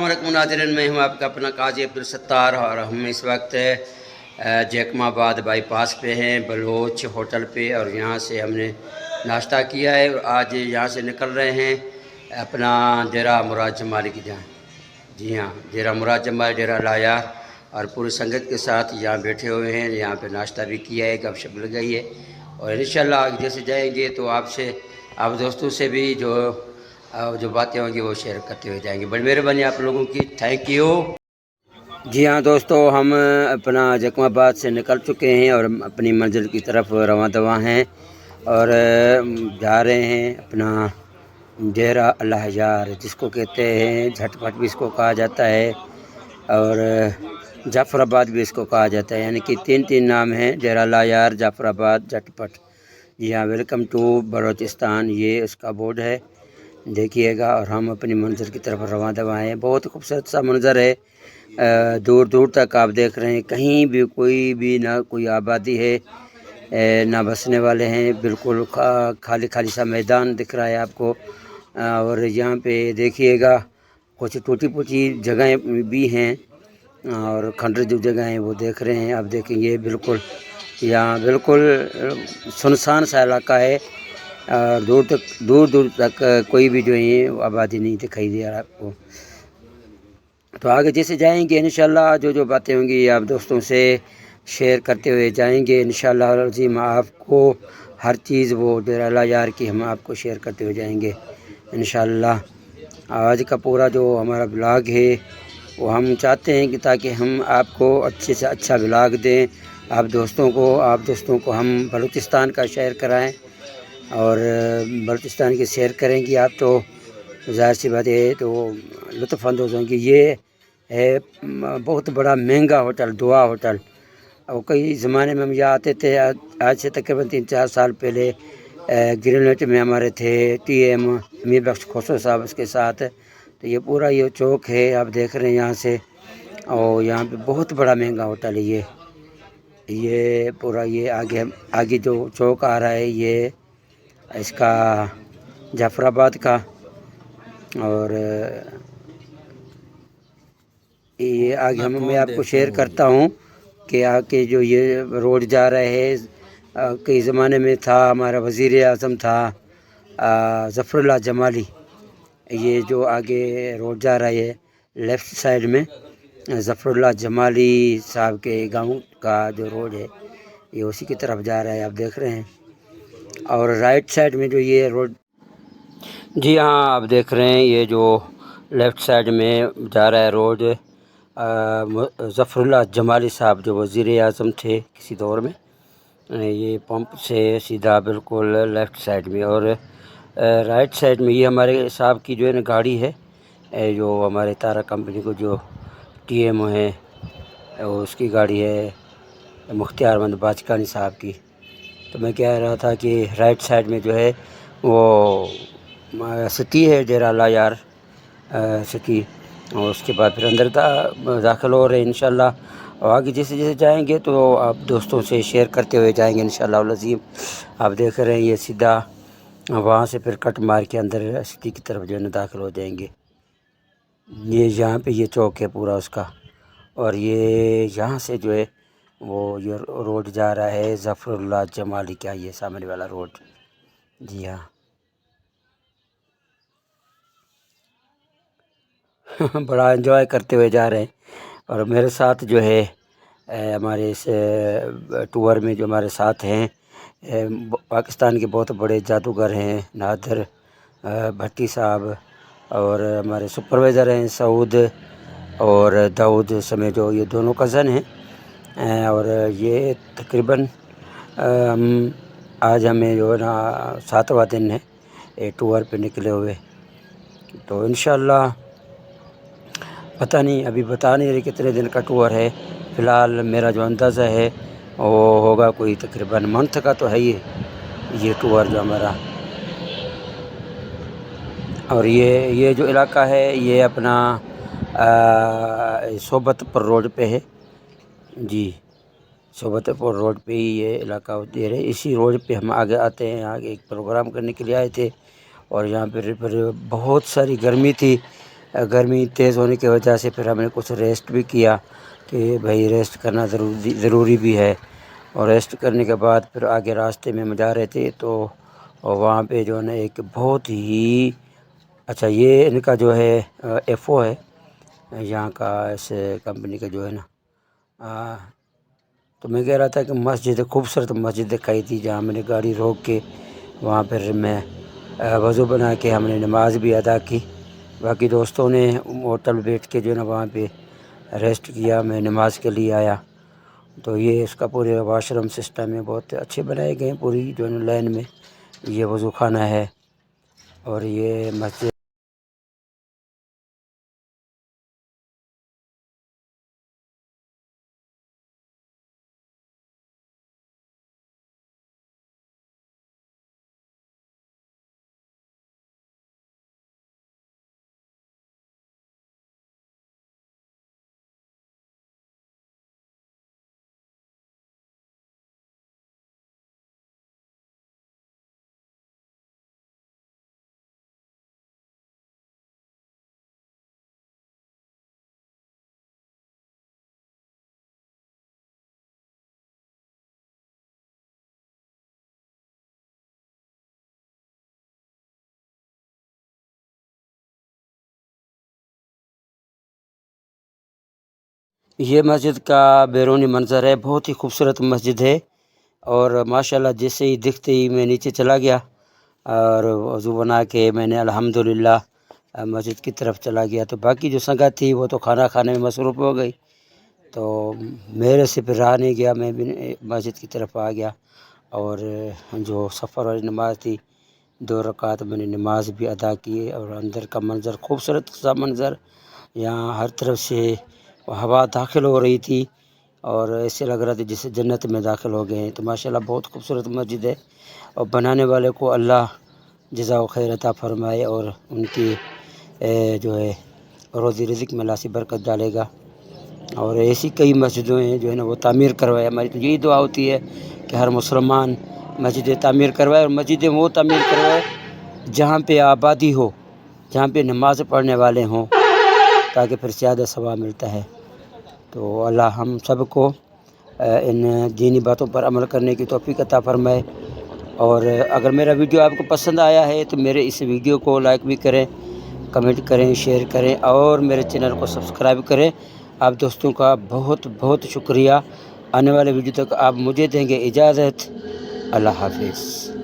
अस्सलामुअलैकुम नाज़रीन, मैं हूं आपका अपना काजी अब्दुल सत्तार और हम इस वक्त जैकमाबाद बाईपास पे हैं, बलोच होटल पे। और यहाँ से हमने नाश्ता किया है और आज यहाँ से निकल रहे हैं अपना डेरा मुराद जमाली की जहाँ। जी हाँ, डेरा मुराद जमाली, डेरा लायार और पूरी संगत के साथ यहाँ बैठे हुए हैं। यहाँ पे नाश्ता भी किया है, गपशप लग गई है और इंशाल्लाह आगे जैसे जाएंगे तो आप दोस्तों से भी जो बातें होंगी वो शेयर करते हुए जाएंगे। बड़ी मेहरबानी आप लोगों की, थैंक यू। जी हाँ दोस्तों, हम अपना जैकमाबाद से निकल चुके हैं और अपनी मंजिल की तरफ रवां दवा हैं और जा रहे हैं अपना डेरा लायार, जिसको कहते हैं झटपट भी इसको कहा जाता है और जाफराबाद भी इसको कहा जाता है, यानी कि तीन नाम हैं, डेरा लायार, जाफराबाद, झटपट। जी हाँ, वेलकम टू बलोचिस्तान, ये उसका बोर्ड है, देखिएगा। और हम अपनी मंजिल की तरफ रवां दवा हैं। बहुत खूबसूरत सा मंज़र है, दूर दूर तक आप देख रहे हैं, कहीं भी कोई भी ना कोई आबादी है ना बसने वाले हैं, बिल्कुल खाली खाली सा मैदान दिख रहा है आपको। और यहाँ पे देखिएगा कुछ टूटी फूटी जगहें भी हैं और खंडर जो जगह हैं वो देख रहे हैं आप। देखेंगे बिल्कुल यहाँ बिल्कुल सुनसान सा इलाका है, दूर दूर तक कोई भी जो है आबादी नहीं दिखाई दे रहा आपको। तो आगे जैसे जाएंगे इंशाल्लाह जो बातें होंगी आप दोस्तों से शेयर करते हुए जाएंगे इंशाल्लाह अज़ीम। आपको हर चीज़ वो डेरा लायार की हम आपको शेयर करते हुए जाएंगे इंशाल्लाह। आज का पूरा जो हमारा ब्लॉग है वो हम चाहते हैं कि ताकि हम आपको अच्छे से अच्छा ब्लॉग दें आप दोस्तों को हम बलूचिस्तान का शेयर कराएं और बलूचिस्तान की शेयर करेंगी आप तो ज़ाहिर सी बात है तो लुत्फ़अंदोज़ होंगी। ये है बहुत बड़ा महंगा होटल, दुआ होटल। और कई ज़माने में हम यहाँ आते थे, आज से तकरीबन 3-4 साल पहले ग्रेनेट में हमारे थे TM मीर बख्श खोसो साहब उसके साथ। तो ये पूरा ये चौक है आप देख रहे हैं यहाँ से, और यहाँ पे बहुत बड़ा महंगा होटल है ये पूरा। ये आगे जो चौक आ रहा है ये इसका जाफराबाद का, और ये आगे मैं आपको शेयर करता हूँ कि आगे जो ये रोड जा रहा है, कई ज़माने में था हमारा वज़ीर आज़म था ज़फ़रुल्लाह जमाली। ये जो आगे रोड जा रहा है लेफ़्ट साइड में ज़फ़रुल्लाह जमाली साहब के गांव का जो रोड है ये उसी की तरफ जा रहा है आप देख रहे हैं। और राइट साइड में जो ये रोड, जी हाँ आप देख रहे हैं, ये जो लेफ़्ट साइड में जा रहा है रोड ज़फ़रुल्लाह जमाली साहब जो वज़ीर आज़म थे किसी दौर में, ये पंप से सीधा बिल्कुल लेफ़्ट साइड में। और राइट साइड में ये हमारे साहब की जो है ना गाड़ी है, जो हमारे तारा कंपनी को जो TM है उसकी गाड़ी है, मुख्तियारमंद बाचकानी साहब की। तो मैं कह रहा था कि राइट साइड में जो है वो सिटी है डेरा लायार सिटी, और उसके बाद फिर अंदर दाखिल हो रहे हैं इंशाल्लाह। और आगे जैसे जाएंगे तो आप दोस्तों से शेयर करते हुए जाएंगे इंशाल्लाह अज़ीम। आप देख रहे हैं ये सीधा वहाँ से फिर कट मार के अंदर सिटी की तरफ जो है ना दाखिल हो जाएंगे। ये यहाँ पे ये चौक है पूरा उसका, और ये यहाँ से जो है वो ये रोड जा रहा है ज़फ़रुल्लाह जमाली का, ये सामने वाला रोड। जी हाँ बड़ा एंजॉय करते हुए जा रहे हैं। और मेरे साथ जो है हमारे इस टूर में जो हमारे साथ हैं पाकिस्तान के बहुत बड़े जादूगर हैं नादर भट्टी साहब, और हमारे सुपरवाइज़र हैं सऊद और दाऊद समेत, जो ये दोनों कज़न हैं। और ये तकरीबन आज हमें जो है ना 7वां दिन है टूर पे निकले हुए। तो इंशाल्लाह पता नहीं, अभी बता नहीं रहे कितने दिन का टूर है। फ़िलहाल मेरा जो अंदाज़ा है वो होगा कोई तकरीबन मंथ का तो है ये टूर जो हमारा। और ये जो इलाका है ये अपना सोबतपुर रोड पे है जी, सोबतपुर रोड पे ही ये इलाका होती है। इसी रोड पे हम आगे आते हैं, आगे एक प्रोग्राम करने के लिए आए थे और यहाँ पर बहुत सारी गर्मी थी گرمی تیز ہونے کی وجہ سے پھر ہم نے کچھ ریسٹ بھی کیا کہ بھائی ریسٹ کرنا ضروری بھی ہے، اور ریسٹ کرنے کے بعد پھر آگے راستے میں ہم جا رہے تھے تو وہاں پہ جو ہے نا ایک بہت ہی اچھا، یہ ان کا جو ہے ایف او ہے یہاں کا، اس کمپنی کا جو ہے نا، تو میں کہہ رہا تھا کہ مسجد، خوبصورت مسجد دکھائی تھی جہاں میں نے گاڑی روک کے وہاں پھر میں وضو بنا کے ہم نے نماز بھی ادا کی۔ باقی دوستوں نے ہوٹل بیٹھ کے جو ہے نا وہاں پہ ریسٹ کیا، میں نماز کے لیے آیا۔ تو یہ اس کا پورے واش روم سسٹم ہے، بہت اچھے بنائے گئے ہیں، پوری جو ہے نا لائن میں یہ وضو خانہ ہے اور یہ مسجد۔ یہ مسجد کا بیرونی منظر ہے، بہت ہی خوبصورت مسجد ہے، اور ماشاءاللہ جیسے ہی دکھتے ہی میں نیچے چلا گیا اور وضو بنا کے میں نے الحمدللہ مسجد کی طرف چلا گیا۔ تو باقی جو سنگت تھی وہ تو کھانا کھانے میں مصروف ہو گئی، تو میرے سے پھر رہا نہیں گیا، میں بھی مسجد کی طرف آ گیا، اور جو سفر والی نماز تھی 2 رکعت میں نے نماز بھی ادا کی، اور اندر کا منظر خوبصورت سا منظر، یہاں ہر طرف سے ہوا داخل ہو رہی تھی اور ایسے لگ رہا تھا جیسے جنت میں داخل ہو گئے ہیں۔ تو ماشاءاللہ بہت خوبصورت مسجد ہے، اور بنانے والے کو اللہ جزا و خیر عطا فرمائے اور ان کی جو ہے روزی رزق میں اللہ سے برکت ڈالے گا، اور ایسی کئی مسجدیں ہیں جو ہے نا وہ تعمیر کروائے۔ ہماری تو یہی دعا ہوتی ہے کہ ہر مسلمان مسجد تعمیر کروائے، اور مسجدیں وہ تعمیر کروائے جہاں پہ آبادی ہو، جہاں پہ نماز پڑھنے والے ہوں، تاکہ پھر زیادہ ثواب ملتا ہے۔ تو اللہ ہم سب کو ان دینی باتوں پر عمل کرنے کی توفیق عطا فرمائے، اور اگر میرا ویڈیو آپ کو پسند آیا ہے تو میرے اس ویڈیو کو لائک بھی کریں، کمنٹ کریں، شیئر کریں، اور میرے چینل کو سبسکرائب کریں۔ آپ دوستوں کا بہت بہت شکریہ۔ آنے والے ویڈیو تک آپ مجھے دیں گے اجازت۔ اللہ حافظ۔